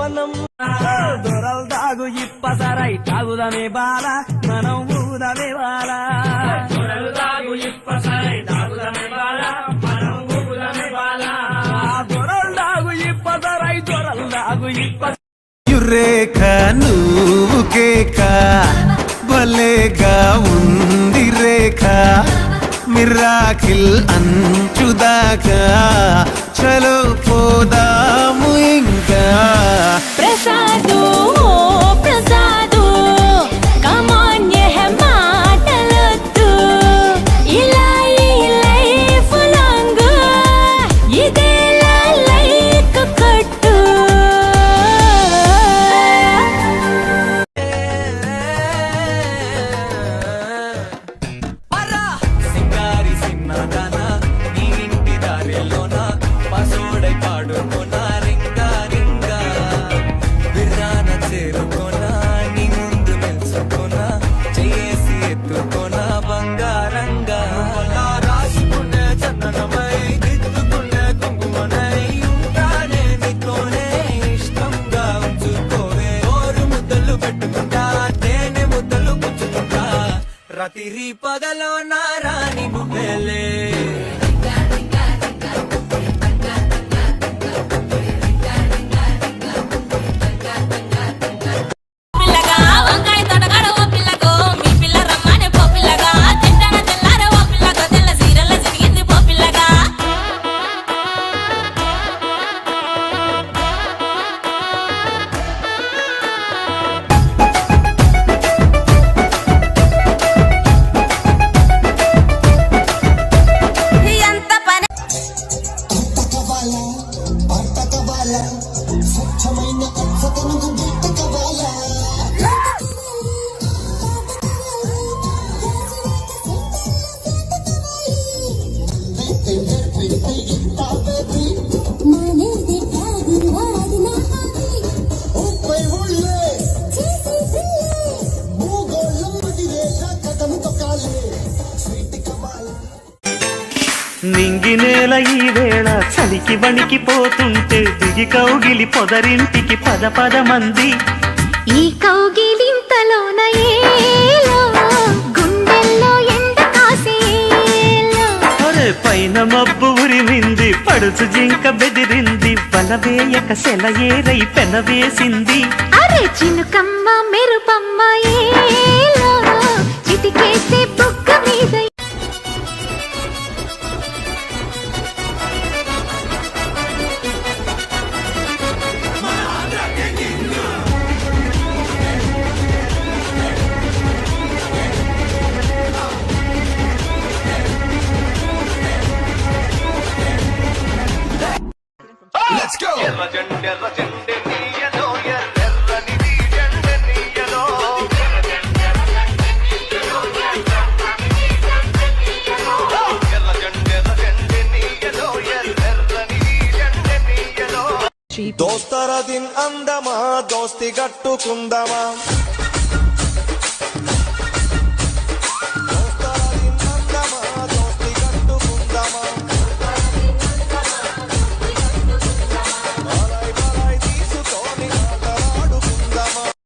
యవ్వనం దొరల్ దాగు ఇప్పసరై తాగుదమే బాల మనం ఊదమే బాల దొరల్ దాగు ఇప్పసరై తాగుదమే బాల మనం ఊదమే బాల దొరల్ దాగు ఇప్పసరై దొరల్ దాగు ఇప్ప యురేఖ నువ్వు కేక భలేగా ఉంది రేఖ మిరాకిల్ అంచుదాకా చలో పోదాము ఇంకా ప్రసాదు ప్రసాదు కమాన్ యె మాటలొద్దు ఇలా ఈ లైఫ్ లాంగ్ ఇదే లైక్ కట్టు సింగారి సిన్నదాన నీ ఇంటి దారిలోన పసోడై పాడుకోనా రింగా రింగా విరాన చేరుకోనా నీ ముందు నిల్చుకోనా చేసి ఎత్తుకోనా బంగారంగా రాసుకునే చందనమై దిద్దుకునే కుంకుమనై ఉంటానే నీతోనే ఇష్టంగా ఉంచుకోవే ఓరు ముద్దలు పెట్టుకుంటా తేనె ముద్దలు పుచ్చుకుంటా రాత్రి పగలో నారాని నువ్వేలే పిల్లగా వంకాయ తోటగాడ ఓ పిల్లగో మీ పిల్ల రమ్మని పో పిల్లగా తింటాన తెల్లార ఓ పిల్లగో తెల్ల సీరల జరిగింది పో పిల్లగా ఎంత పని నింగినేల ఈ వేళ చలికి వణికిపోతుంటే దిగి కౌగిలి పొదరింటికి పద పద మంది ఈ కౌగిలింతలోన ఏలో గుండెల్లో ఎండ కాసేలో అరే పైన మబ్బు ఉరిమింది పడుచు జింక బెదిరింది వలవేయక సెలయేరై పెనవేసింది అరే చినుకమ్మ మెరుపమ్మ ఏలో చిటికేసే బుగ్గ మీద Let's go! దోస్తర దిన్ అందమా దోస్తి గట్టుకుందమా